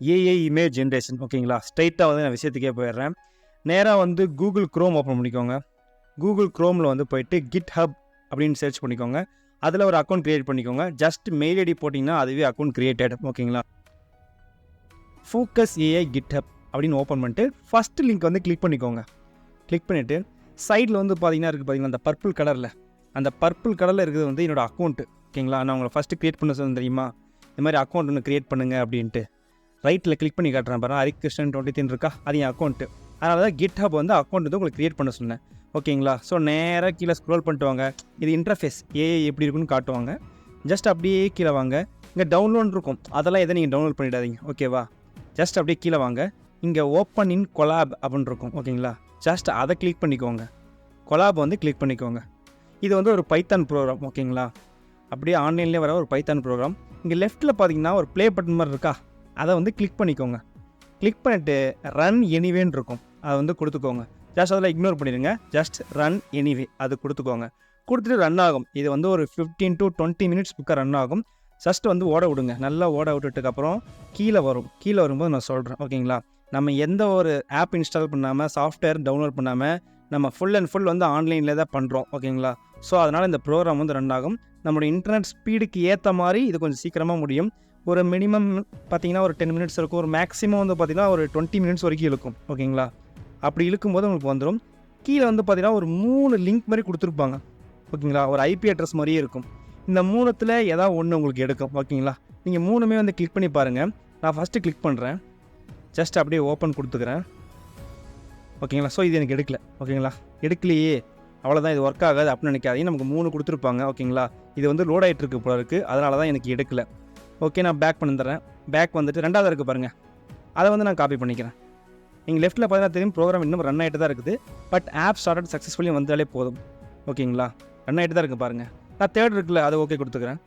AI image generation. ஓகேங்களா, ஸ்ட்ரைட்டாக வந்து நான் விஷயத்துக்கே போயிடுறேன். நேராக வந்து கூகுள் க்ரோம் ஓப்பன் பண்ணிக்கோங்க. கூகுள் க்ரோமில் வந்து போயிட்டு GitHub அப்படின்னு சர்ச் பண்ணிக்கோங்க. அதில் ஒரு அக்கௌண்ட் க்ரியேட் பண்ணிக்கோங்க. ஜஸ்ட் மெயில் ஐடி போட்டிங்கன்னா அதுவே அக்கௌண்ட் க்ரியேட்டட். ஓகேங்களா, ஃபோக்கஸ் ஏஐ GitHub அப்படின்னு ஓப்பன் பண்ணிட்டு ஃபஸ்ட்டு லிங்க் வந்து கிளிக் பண்ணிக்கோங்க. கிளிக் பண்ணிவிட்டு சைடில் வந்து பார்த்தீங்கன்னா அந்த பர்பிள் கலரில் இருக்கிறது வந்து என்னோடய அக்கௌண்ட்டு. ஓகேங்களா, நான் உங்களை ஃபஸ்ட்டு க்ரியேட் பண்ண சொன்னேன் தெரியுமா, இந்த மாதிரி அக்கௌண்ட் ஒன்று க்ரியேட் பண்ணுங்கள் அப்படின்ட்டு. ரைட்டில் கிளிக் பண்ணி காட்டுறேன் பாருங்கள், ஹரிகிருஷ்ணன் 23 இருக்கா, அது என் அக்கௌண்ட்டு. அதனால தான் GitHub வந்து அக்கௌண்ட் வந்து உங்களுக்கு க்ரியேட் பண்ண சொன்னேன். ஓகேங்களா, ஸோ நேராக கீழே ஸ்க்ரோல் பண்ணிட்டு வாங்க. இது இன்டர்ஃபேஸ் ஏஐ எப்படி இருக்குன்னு காட்டுவாங்க. ஜஸ்ட் அப்படியே கீழே வாங்க. இங்கே டவுன்லோட் இருக்கும், அதெல்லாம் எதை நீங்கள் டவுன்லோட் பண்ணிடாதீங்க. ஓகேவா, ஜஸ்ட் அப்படியே கீழே வாங்க. இங்கே ஓப்பன் இன் கொலாப் அப்படின்னு இருக்கும். ஓகேங்களா, ஜஸ்ட் அதை கிளிக் பண்ணிக்கோங்க. கொலாப் வந்து கிளிக் பண்ணிக்கோங்க. இது வந்து ஒரு பைத்தான் ப்ரோக்ராம். ஓகேங்களா, அப்படியே ஆன்லைன்லேயே வர ஒரு பைத்தான் ப்ரோக்ராம். இங்கே லெஃப்ட்டில் பார்த்தீங்கன்னா ஒரு ப்ளே பட்டன் மாதிரி இருக்கா, அதை வந்து கிளிக் பண்ணிக்கோங்க. கிளிக் பண்ணிவிட்டு ரன் எனிவேன்னு இருக்கும், அதை வந்து கொடுத்துக்கோங்க. ஜஸ்ட் அதில் இக்னோர் பண்ணிடுங்க. ஜஸ்ட் ரன் எனிவே அது கொடுத்துக்கோங்க. கொடுத்துட்டு ரன் ஆகும். இது வந்து ஒரு 15 to 20 minutes புக்காக ரன் ஆகும். ஜஸ்ட் வந்து ஓட விடுங்க. நல்லா ஓட விட்டுட்டுக்கப்புறம் கீழே வரும்போது நான் சொல்கிறேன். ஓகேங்களா, நம்ம எந்த ஒரு ஆப் இன்ஸ்டால் பண்ணாமல், சாஃப்ட்வேர் டவுன்லோட் பண்ணாமல், நம்ம ஃபுல் அண்ட் ஃபுல் வந்து ஆன்லைனில் தான் பண்ணுறோம். ஓகேங்களா, ஸோ அதனால் இந்த ப்ரோக்ராம் வந்து ரன் ஆகும். நம்மளோட இன்டர்நெட் ஸ்பீடுக்கு ஏற்ற மாதிரி இது கொஞ்சம் சீக்கிரமாக முடியும். ஒரு மினிமம் பார்த்திங்கன்னா ஒரு 10 minutes இருக்கும். ஒரு மேக்ஸிமம் வந்து பார்த்திங்கன்னா ஒரு 20 minutes வரைக்கும் இழுக்கும். ஓகேங்களா, அப்படி இழுக்கும்போது உங்களுக்கு வந்துடும். கீழே வந்து பார்த்திங்கன்னா ஒரு 3 லிங்க் மாதிரி கொடுத்துருப்பாங்க. ஓகேங்களா, ஒரு ஐபி அட்ரஸ் மாதிரியே இருக்கும். இந்த 3த்தில் ஏதாவது ஒன்று உங்களுக்கு எடுக்கும். ஓகேங்களா, நீங்கள் 3மே வந்து கிளிக் பண்ணி பாருங்கள். நான் ஃபஸ்ட்டு கிளிக் பண்ணுறேன். ஜஸ்ட் அப்படியே ஓப்பன் கொடுத்துக்கிறேன். ஓகேங்களா, ஸோ இது எனக்கு எடுக்கல. ஓகேங்களா, எடுக்கலையே, அவ்வளோதான், இது ஒர்க் ஆகாது அப்படின்னு நினைக்காதீங்க. நமக்கு 3 கொடுத்துருப்பாங்க. ஓகேங்களா, இது வந்து லோட் ஆகிட்டு இருக்கு போல இருக்குது, அதனால தான் எனக்கு எடுக்கல. ஓகே, நான் பேக் பண்ணித்தரேன். பேக் வந்துட்டு 2வது இருக்குது பாருங்கள், அதை வந்து நான் காப்பி பண்ணிக்கிறேன். நீங்கள் லெஃப்ட்டில் பார்த்தீங்கன்னா தெரியும், ப்ரோக்ராம் இன்னும் ரன் ஆகிட்டு தான் இருக்குது. பட் ஆப் ஸ்டார்டட் சக்ஸஸ்ஃபுல்லி வந்தாலே போதும். ஓகேங்களா, ரன் ஆகிட்டு தான் இருக்குது பாருங்கள். நான் 3rd இருக்குல்ல, அதை ஓகே கொடுத்துக்கிறேன்.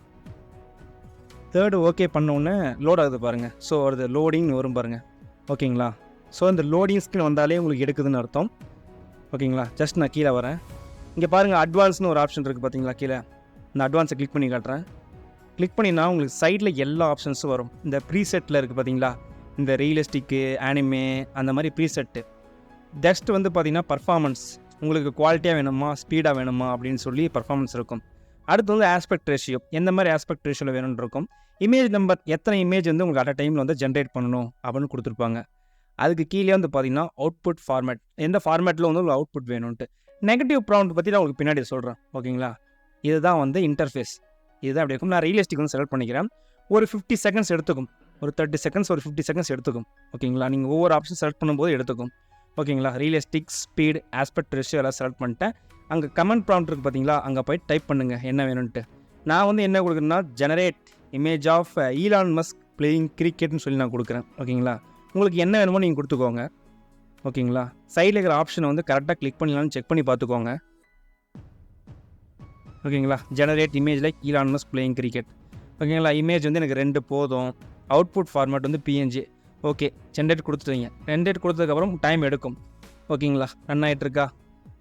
3rd ஓகே பண்ணோன்னே லோட் ஆகுது பாருங்கள். ஸோ அது லோடிங் வரும் பாருங்கள். ஓகேங்களா, ஸோ இந்த லோடிங் ஸ்க்ரீன் வந்தாலே உங்களுக்கு எடுக்குதுன்னு அர்த்தம். ஓகேங்களா, ஜஸ்ட் நான் கீழே வரேன். இங்கே பாருங்கள், அட்வான்ஸ்னு ஒரு ஆப்ஷன் இருக்குது பார்த்தீங்களா கீழே. இந்த அட்வான்ஸை கிளிக் பண்ணி காட்டுறேன். கிளிக் பண்ணினா உங்களுக்கு சைடில் எல்லா ஆப்ஷன்ஸும் வரும். இந்த ப்ரீசெட்டில் இருக்குது பார்த்தீங்களா, இந்த ரியலிஸ்டிக்கு, ஆனிமே, அந்த மாதிரி ப்ரீசெட்டு. ஜஸ்ட் வந்து பார்த்திங்கன்னா பர்ஃபார்மன்ஸ், உங்களுக்கு குவாலிட்டியாக வேணுமா, ஸ்பீடாக வேணுமா அப்படின்னு சொல்லி பர்ஃபார்மன்ஸ் இருக்கும். அடுத்து வந்து ஆஸ்பெக்ட் ரேஷியோ, எந்த மாதிரி ஆஸ்பெக்ட் ரேஷியோவில் வேணும்னு இருக்கும். இமேஜ் நம்பர், எத்தனை இமேஜ் வந்து உங்களுக்கு அட் அ டைமில் வந்து ஜென்ரேட் பண்ணணும் அப்படின்னு கொடுத்துருப்பாங்க. அதுக்கு கீழே வந்து பார்த்திங்கன்னா அவுட்புட் ஃபார்மேட், எந்த ஃபார்மேட்டில் வந்து உங்களுக்கு அவுட்புட் வேணும்ன்ட்டு. நெகட்டிவ் ப்ராம்ப்ட் பற்றி நான் உங்களுக்கு பின்னாடி சொல்கிறேன். ஓகேங்களா, இதுதான் வந்து இன்டர்ஃபேஸ், இதுதான் அப்படி இருக்கும். நான் ரியலிஸ்டிக் வந்து செலக்ட் பண்ணிக்கிறேன். ஒரு 50 seconds எடுத்துக்கும், ஒரு 30 seconds, ஒரு 50 seconds எடுத்துக்கும். ஓகேங்களா, நீங்கள் ஒவ்வொரு ஆப்ஷன் செலக்ட் பண்ணும்போது எடுத்துக்கும். ஓகேங்களா, ரியலிஸ்டிக், ஸ்பீட், ஆஸ்பெக்ட் ரேஷியோ எல்லாம் செலக்ட் பண்ணிட்டேன். அங்கே கமெண்ட் ப்ராம்ப்ட் இருக்குது பார்த்தீங்களா, அங்கே போய் டைப் பண்ணுங்கள் என்ன வேணும்ன்ட்டு. நான் வந்து என்ன கொடுக்குறேன்னா, generate image of Elon Musk playing கிரிக்கெட்னு சொல்லி நான் கொடுக்குறேன். ஓகேங்களா, உங்களுக்கு என்ன வேணுமோ நீங்கள் கொடுத்துக்கோங்க. ஓகேங்களா, சைடில் இருக்கிற ஆப்ஷனை வந்து கரெக்டாக கிளிக் பண்ணலான்னு செக் பண்ணி பார்த்துக்கோங்க. ஓகேங்களா, generate image like Elon Musk playing cricket. ஓகேங்களா, இமேஜ் வந்து எனக்கு 2 போதும். அவுட்புட் ஃபார்மேட் வந்து PNG. ஓகே, ஜென்ரேட் கொடுத்துட்டீங்க. ஜென்ரேட் கொடுத்ததுக்கப்புறம் டைம் எடுக்கும். ஓகேங்களா, ரன் ஆகிட்டுருக்கா,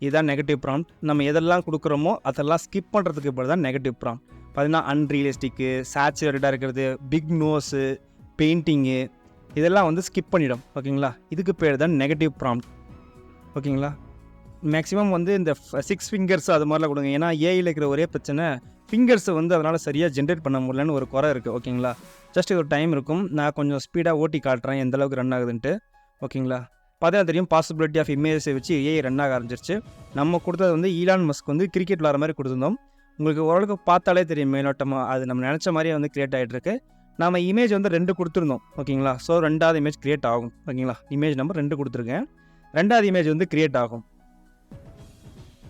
இதுதான் நெகட்டிவ் ப்ராம்ப்ட். நம்ம எதெல்லாம் கொடுக்குறோமோ அதெல்லாம் ஸ்கிப் பண்ணுறதுக்கு இப்போ தான் நெகட்டிவ் ப்ராம்ப்ட். பார்த்தீங்கன்னா அன்ரியலிஸ்டிக்கு, சேச்சுரேட்டாக இருக்கிறது, பிக் நோஸு, பெயிண்டிங்கு, இதெல்லாம் வந்து ஸ்கிப் பண்ணிடும். ஓகேங்களா, இதுக்கு பேர் தான் நெகட்டிவ் ப்ராம்ப்ட். ஓகேங்களா, மேக்ஸிமம் வந்து இந்த 6 ஃபிங்கர்ஸ் அது மாதிரிலாம் கொடுங்க. ஏன்னா ஏஐயில் இருக்கிற ஒரே பிரச்சனை, ஃபிங்கர்ஸை வந்து அதனால் சரியாக ஜென்ரேட் பண்ண முடியலன்னு ஒரு குறை இருக்குது. ஓகேங்களா, ஜஸ்ட் ஒரு டைம் இருக்கும். நான் கொஞ்சம் ஸ்பீடாக ஓட்டி காட்டுறேன் எந்தளவுக்கு ரன் ஆகுதுன்ட்டு. ஓகேங்களா, பார்த்தீங்கன்னா தெரியும், பாசிபிலிட்டி ஆஃப் இமேஜஸை வச்சு ஏஐ ரன் ஆக ஆரம்பிச்சிருச்சு. நம்ம கொடுத்தது வந்து ஈலான் மஸ்க் வந்து கிரிக்கெட் விளாட்ற மாதிரி கொடுத்துருந்தோம். உங்களுக்கு ஓரளவுக்கு பார்த்தாலே தெரியும் மேலோட்டமாக, அது நம்ம நினச்ச மாதிரியே வந்து க்ரியேட் ஆகிட்டுருக்கு. நம்ம இமேஜ் வந்து 2 கொடுத்துருந்தோம். ஓகேங்களா, ஸோ 2வது இமேஜ் க்ரியேட் ஆகும். ஓகேங்களா, இமேஜ் நம்பர் 2 கொடுத்துருக்கேன். 2வது இமேஜ் வந்து க்ரியேட் ஆகும்.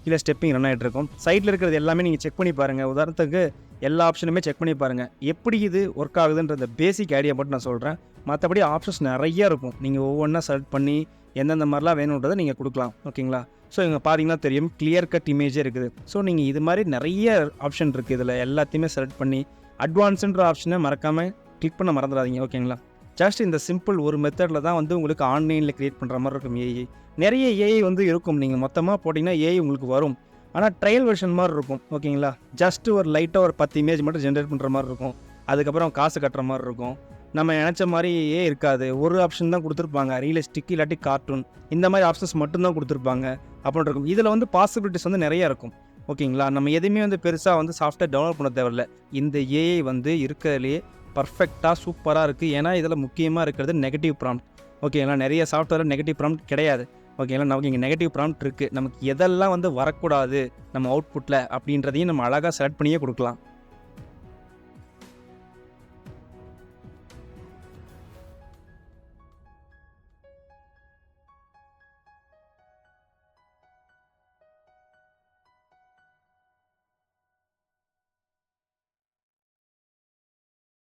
கீழே ஸ்டெப்பிங் ரன் ஆகிட்டு இருக்கும். சைட்டில் இருக்கிறது எல்லாமே நீங்கள் செக் பண்ணி பாருங்கள். உதாரணத்துக்கு எல்லா ஆப்ஷனுமே செக் பண்ணி பாருங்கள், எப்படி இது ஒர்க் ஆகுதுன்ற பேசிக் ஐடியா மட்டும் நான் சொல்கிறேன். மற்றபடி ஆப்ஷன்ஸ் நிறையா இருக்கும். நீங்கள் ஒவ்வொன்றா செலக்ட் பண்ணி எந்தெந்த மாதிரிலாம் வேணுன்றதை நீங்கள் கொடுக்கலாம். ஓகேங்களா, ஸோ இங்கே பார்த்தீங்கன்னா தெரியும், கிளியர் கட் இமேஜே இருக்குது. ஸோ நீங்கள் இது மாதிரி நிறைய ஆப்ஷன் இருக்குது. இதில் எல்லாத்தையுமே செலக்ட் பண்ணி அட்வான்ஸுன்ற ஆப்ஷனை மறக்காமல் கிளிக் பண்ண மறந்துடாதீங்க. ஓகேங்களா, ஜஸ்ட் இந்த சிம்பிள் ஒரு மெத்தடில் தான் வந்து உங்களுக்கு ஆன்லைனில் க்ரியேட் பண்ணுற மாதிரி இருக்கும் ஏஐ. நிறைய ஏஐ வந்து இருக்கும், நீங்கள் மொத்தமாக போட்டிங்கன்னா ஏஐ உங்களுக்கு வரும். ஆனால் ட்ரையல் வெர்ஷன் மாதிரி இருக்கும். ஓகேங்களா, ஜஸ்ட்டு ஒரு லைட்டாக ஒரு 10 இமேஜ் மட்டும் ஜென்ரேட் பண்ணுற மாதிரி இருக்கும். அதுக்கப்புறம் காசு கட்டுற மாதிரி இருக்கும். நம்ம நினச்ச மாதிரியே இருக்காது. ஒரு ஆப்ஷன் தான் கொடுத்துருப்பாங்க, ரியலிஸ்டிக் இல்லாட்டி கார்ட்டூன், இந்த மாதிரி ஆப்ஷன்ஸ் மட்டும்தான் கொடுத்துருப்பாங்க அப்படின்னு இருக்கும். இதில் வந்து பாசிபிலிட்டிஸ் வந்து நிறையா இருக்கும். ஓகேங்களா, நம்ம எதுவுமே வந்து பெருசாக வந்து சாஃப்ட்வேர் டெவலப் பண்ண தேவையில்ல. இந்த ஏஐ வந்து இருக்கிறதுலையே பர்ஃபெக்டாக சூப்பராக இருக்குது. ஏன்னா இதில் முக்கியமாக இருக்கிறது நெகட்டிவ் ப்ராம்ப்ட். ஓகேங்களா, நிறைய சாஃப்ட்வேரில் நெகட்டிவ் ப்ராம்ப்ட் கிடையாது. ஓகேங்களா, நமக்கு இங்கே நெகட்டிவ் ப்ராம்ப்ட் இருக்குது. நமக்கு எதெல்லாம் வந்து வரக்கூடாது நம்ம அவுட்புட்டில் அப்படின்றதையும் நம்ம அழகாக செலக்ட் பண்ணியே கொடுக்கலாம்.